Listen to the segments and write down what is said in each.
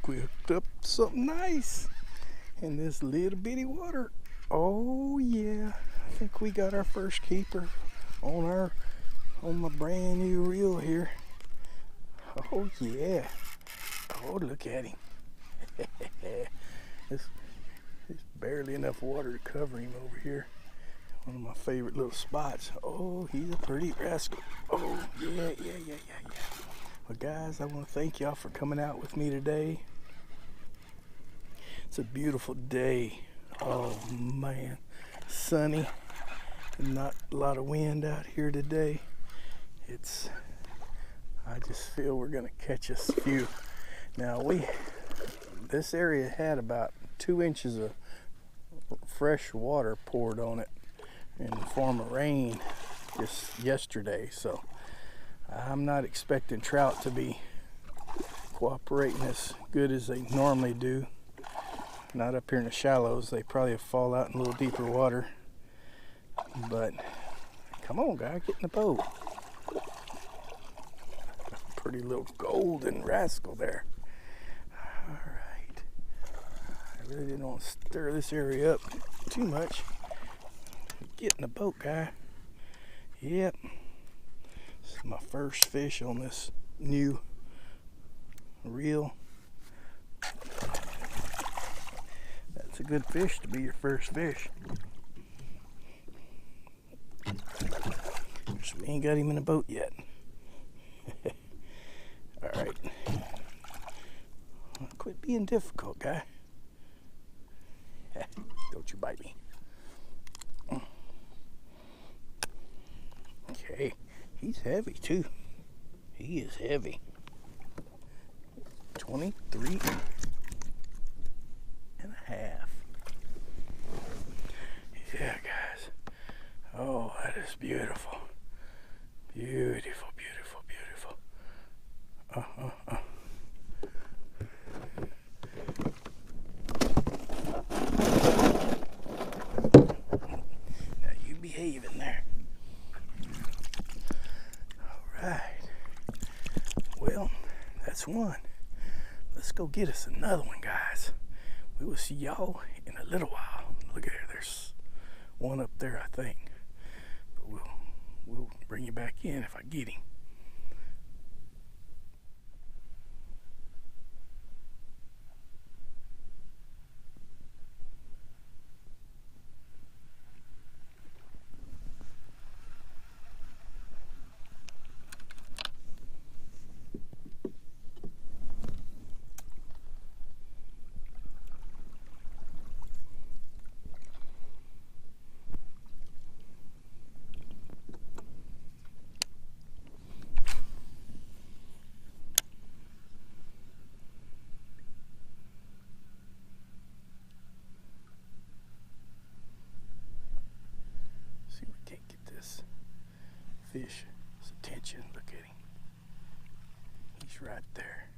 think we hooked up something nice in this little bitty water. Oh yeah, I think we got our first keeper on my brand new reel here. Oh yeah. Oh, look at him. There's barely enough water to cover him over here. One of my favorite little spots. Oh, he's a pretty rascal. Oh yeah. Well guys, I want to thank y'all for coming out with me today. It's a beautiful day. Oh man, sunny and not a lot of wind out here today. I just feel we're gonna catch us a few. Now this area had about 2 inches of fresh water poured on it in the form of rain just yesterday, so I'm not expecting trout to be cooperating as good as they normally do. Not up here in the shallows. They probably fall out in a little deeper water. But come on, guy, get in the boat. Pretty little golden rascal there. All right. I really didn't want to stir this area up too much. Get in the boat, guy. Yep. This is my first fish on this new reel. That's a good fish to be your first fish. So we ain't got him in a boat yet. Alright. Quit being difficult, guy. Don't you bite me. Okay. He's heavy too. He is heavy. 23 and a half. Yeah, guys. Oh, that is beautiful. Beautiful, beautiful, beautiful. Now you behave in there. All right. Well, that's one. Let's go get us another one, guys. We will see y'all in a little while. Look at there. There's one up there, I think. But we'll bring you back in if I get him. See if we can't get this fish's attention. Look at him. He's right there.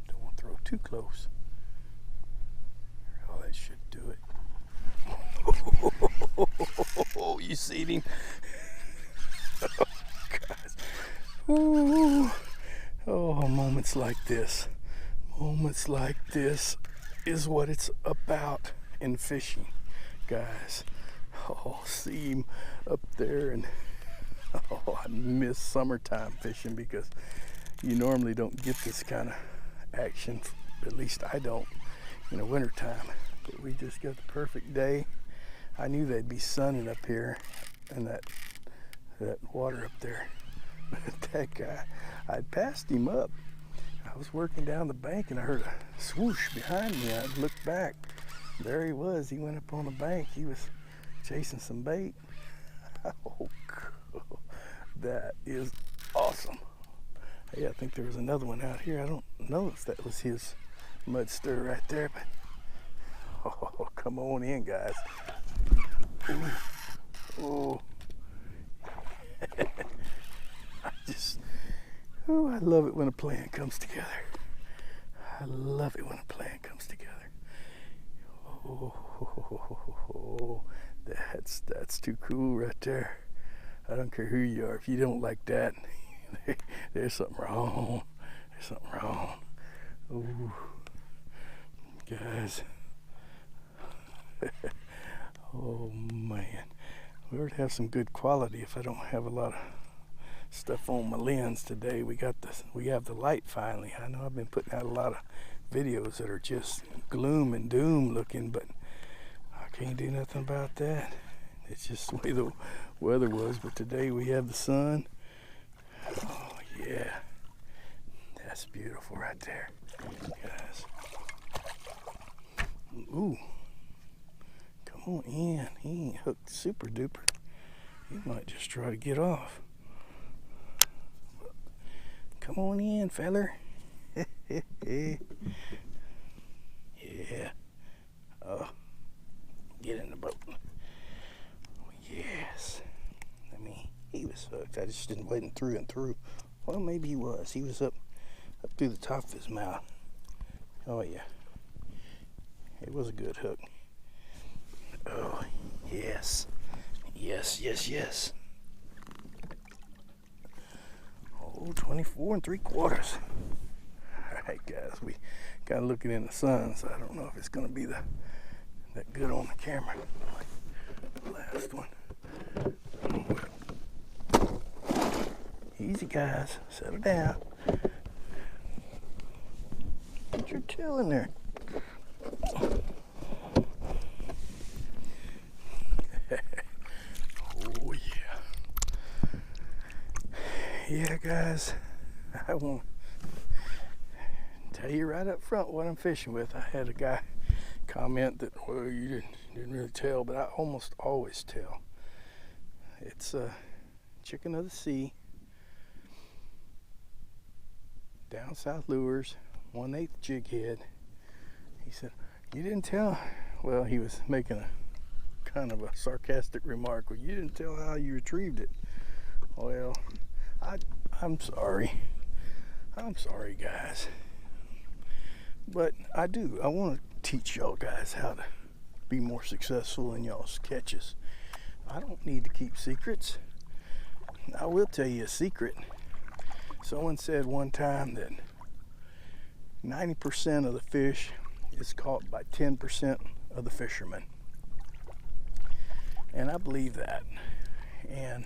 Don't want to throw too close. Oh, that should do it. Oh, you see him? Oh, guys. Ooh. Oh, moments like this. Moments like this is what it's about in fishing, guys. Oh, see him up there, and oh, I miss summertime fishing because you normally don't get this kind of action. At least I don't in the wintertime. But we just got the perfect day. I knew they'd be sunning up here and that water up there. But that guy, I'd passed him up. I was working down the bank and I heard a swoosh behind me. I looked back. There he was. He went up on the bank. He was chasing some bait. Oh, cool. That is awesome. Hey, I think there was another one out here. I don't know if that was his mud stir right there, but oh, come on in, guys. Ooh. I love it when a plan comes together. I love it when a plan comes together. Oh, that's too cool right there. I don't care who you are. If you don't like that, there's something wrong. There's something wrong. Ooh, guys. Oh man, we ought to have some good quality if I don't have a lot of stuff on my lens today. We have the light finally. I know I've been putting out a lot of videos that are just gloom and doom looking, but I can't do nothing about that. It's just the way the weather was. But today we have the sun. Oh yeah, that's beautiful right there, guys. Ooh, come on in. He ain't hooked super duper. He might just try to get off. Come on in, feller. Yeah. Oh, get in the boat. Yes. I mean, he was hooked. I just didn't wait him through and through. Well, maybe he was. He was up through the top of his mouth. Oh yeah. It was a good hook. Oh yes. Yes, yes, yes. Oh, 24 3/4. All right, guys, we got looking in the sun, so I don't know if it's going to be that good on the camera. Last one. Easy, guys. Settle down. Get your tail in there. Oh yeah. Yeah, guys, I won't tell you right up front what I'm fishing with. I had a guy comment that, well, you didn't really tell, but I almost always tell. It's a chicken of the sea, down south lures, 1/8 jig head. He said, you didn't tell? Well, he was making a kind of a sarcastic remark. Well, you didn't tell how you retrieved it. Well, I'm sorry. I'm sorry, guys. But I want to teach y'all guys how to be more successful in y'all's catches. I don't need to keep secrets. I will tell you a secret. Someone said one time that 90% of the fish is caught by 10% of the fishermen. And I believe that. And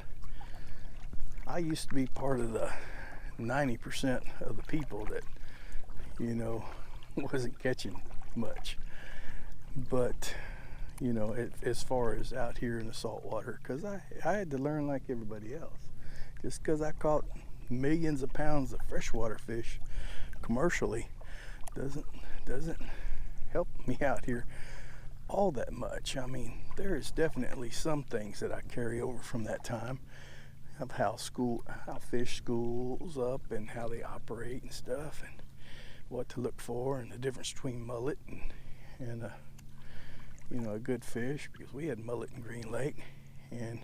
I used to be part of the 90% of the people that, wasn't catching much. But, as far as out here in the salt water, because I had to learn like everybody else. Just because I caught millions of pounds of freshwater fish commercially doesn't help me out here all that much. I mean, there is definitely some things that I carry over from that time of how fish schools up and how they operate and stuff, and what to look for, and the difference between mullet and a good fish, because we had mullet in Green Lake, and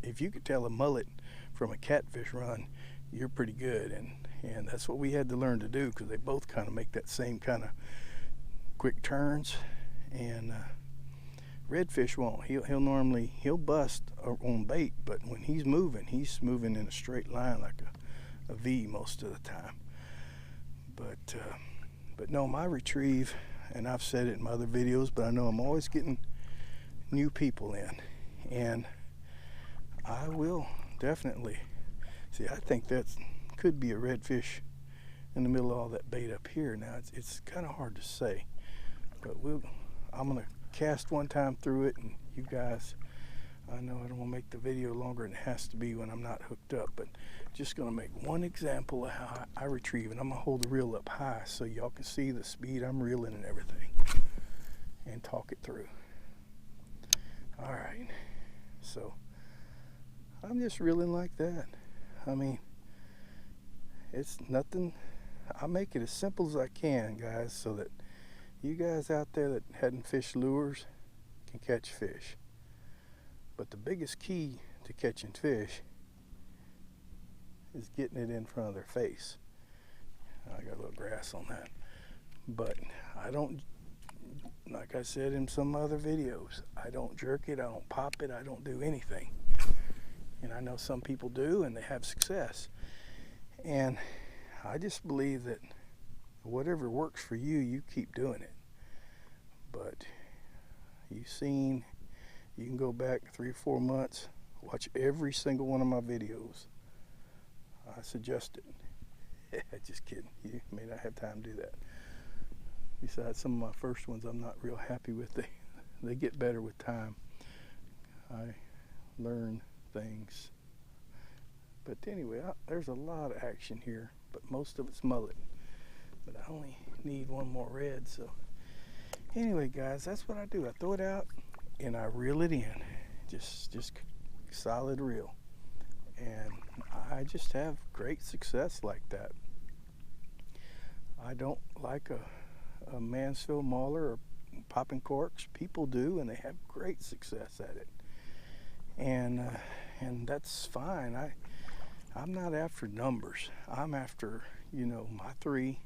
if you could tell a mullet from a catfish run, you're pretty good, and that's what we had to learn to do, because they both kind of make that same kind of quick turns. And redfish won't. He'll bust on bait, but when he's moving in a straight line like a V most of the time. But no, my retrieve, and I've said it in my other videos, but I know I'm always getting new people in, and I will definitely see. I think that could be a redfish in the middle of all that bait up here. Now it's kind of hard to say, but I'm gonna cast one time through it, and you guys, I know I don't want to make the video longer than it has to be when I'm not hooked up, but just going to make one example of how I retrieve, and I'm going to hold the reel up high so y'all can see the speed I'm reeling and everything, and talk it through. All right, so I'm just reeling like that. I mean, it's nothing. I make it as simple as I can, guys, so that you guys out there that hadn't fished lures can catch fish. But the biggest key to catching fish is getting it in front of their face. I got a little grass on that. But I don't, like I said in some other videos, I don't jerk it, I don't pop it, I don't do anything. And I know some people do, and they have success. And I just believe that whatever works for you, you keep doing it. But you can go back 3 or 4 months, watch every single one of my videos. I suggest it. Just kidding. You may not have time to do that. Besides, some of my first ones I'm not real happy with. They get better with time. I learn things. But anyway, there's a lot of action here, but most of it's mullet. But I only need one more red, so anyway, guys, that's what I do. I throw it out and I reel it in. Just solid reel. And I just have great success like that. I don't like a Mansfield mauler or popping corks. People do, and they have great success at it. And that's fine. I'm not after numbers. I'm after, my 3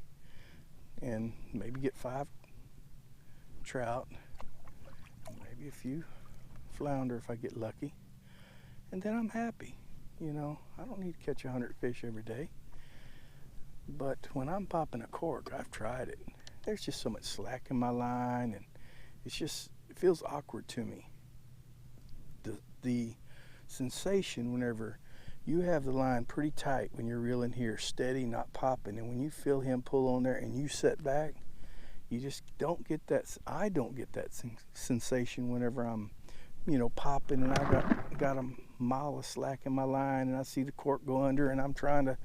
and maybe get 5 trout, maybe a few flounder if I get lucky, and then I'm happy. I don't need to catch 100 fish every day. But when I'm popping a cork, I've tried it. There's just so much slack in my line, and it feels awkward to me. The sensation whenever you have the line pretty tight when you're reeling here, steady, not popping, and when you feel him pull on there and you set back, you just don't get that. I don't get that sensation whenever I'm, popping and I got a mile of slack in my line and I see the cork go under and I'm trying to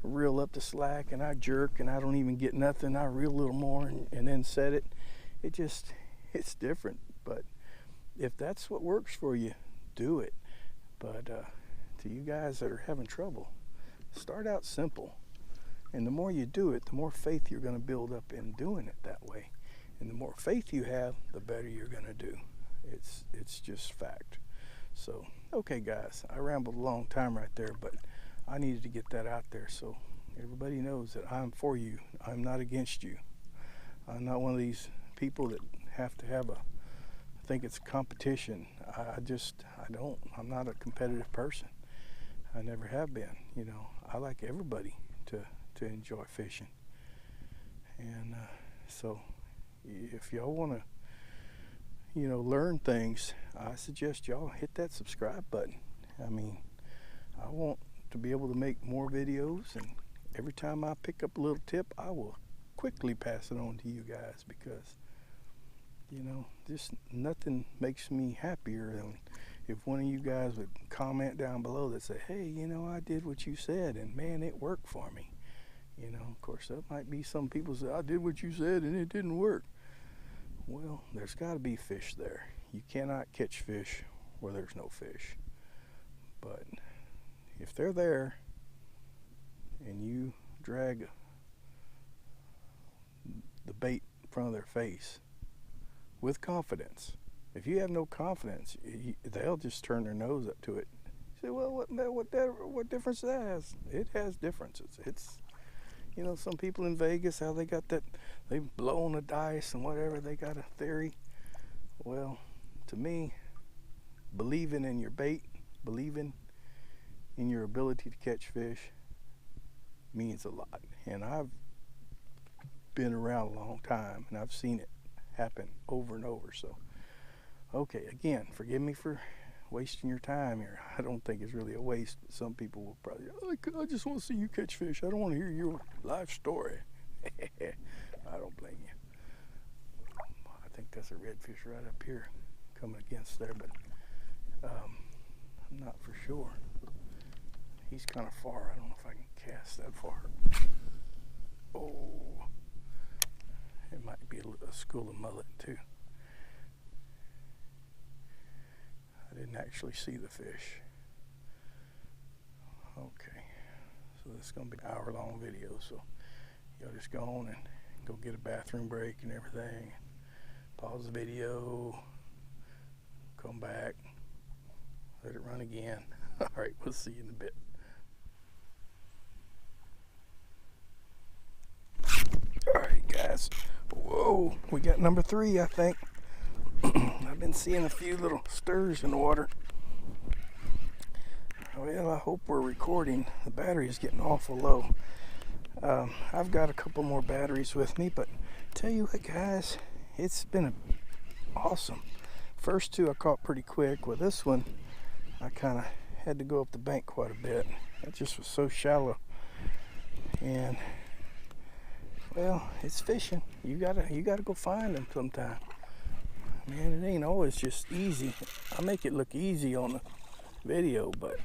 reel up the slack and I jerk and I don't even get nothing. I reel a little more and then set it. It's different. But if that's what works for you, do it. But to you guys that are having trouble, start out simple. And the more you do it, the more faith you're going to build up in doing it that way. And the more faith you have, the better you're going to do. It's just fact. So, okay, guys, I rambled a long time right there, but I needed to get that out there so everybody knows that I'm for you. I'm not against you. I'm not one of these people that have to have think it's a competition. I'm not a competitive person. I never have been. I like everybody to enjoy fishing. And so if y'all want to learn things, I suggest y'all hit that subscribe button. I want to be able to make more videos, and every time I pick up a little tip, I will quickly pass it on to you guys, because just nothing makes me happier than if one of you guys would comment down below that say, hey, I did what you said and man, it worked for me. Of course, there might be some people say, I did what you said and it didn't work. Well, there's got to be fish there. You cannot catch fish where there's no fish. But if they're there and you drag the bait in front of their face with confidence, if you have no confidence, they'll just turn their nose up to it. You say, well, what difference that has? It has differences. It's some people in Vegas, how they got that, they blow on the dice and whatever, they got a theory. Well, to me, believing in your bait, believing in your ability to catch fish means a lot. And I've been around a long time and I've seen it happen over and over. So, okay, again, forgive me for wasting your time here. I don't think it's really a waste, but some people will probably, I just want to see you catch fish. I don't want to hear your life story. I don't blame you. I think that's a redfish right up here coming against there, but I'm not for sure. He's kind of far. I don't know if I can cast that far. Oh, it might be a school of mullet too. I didn't actually see the fish. Okay, so this is going to be an hour-long video, so y'all just go on and go get a bathroom break and everything. Pause the video, come back, let it run again. All right, we'll see you in a bit. All right, guys. Whoa, we got number 3, I think. I've been seeing a few little stirs in the water. Well, I hope we're recording. The battery is getting awful low. I've got a couple more batteries with me, but tell you what, guys, it's been awesome. First two I caught pretty quick. With this one, I kind of had to go up the bank quite a bit. It just was so shallow. And well, it's fishing. You gotta go find them sometime. Man, it ain't always just easy. I make it look easy on the video, but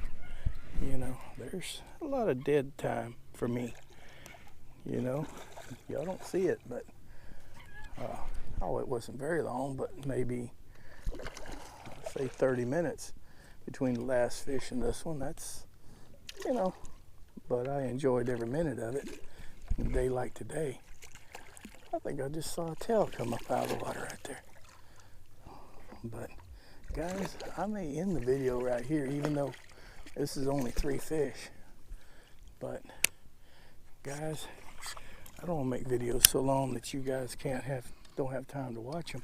you know, there's a lot of dead time for me. You know, y'all don't see it, but oh, it wasn't very long, but maybe say 30 minutes between the last fish and this one. That's, you know, but I enjoyed every minute of it. A day like today, I think I just saw a tail come up out of the water right there. But guys, I may end the video right here, even though this is only 3 fish. But guys, I don't want to make videos so long that you guys don't have time to watch them.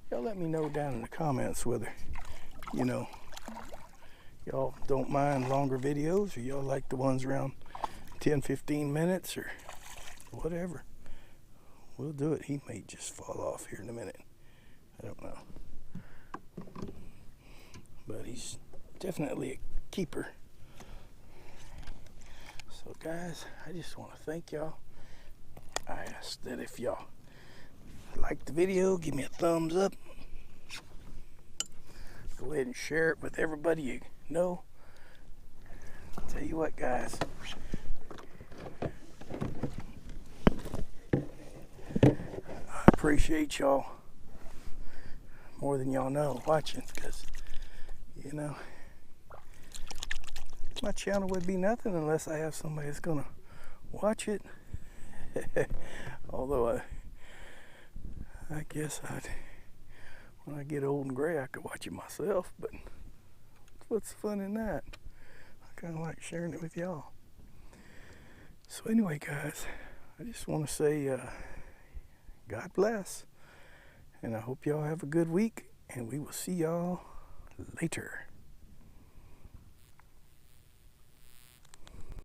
Y'all let me know down in the comments whether, you know, y'all don't mind longer videos, or y'all like the ones around 10-15 minutes or whatever. We'll do it. He may just fall off here in a minute. I don't know. But he's definitely a keeper. So guys, I just want to thank y'all. I ask that if y'all like the video, give me a thumbs up. Go ahead and share it with everybody you know. I'll tell you what, guys. I appreciate y'all more than y'all know watching, because, you know, my channel would be nothing unless I have somebody that's gonna watch it. Although I guess when I get old and gray, I could watch it myself, but what's the fun in that? I kind of like sharing it with y'all. So anyway, guys, I just want to say God bless, and I hope y'all have a good week, and we will see y'all later.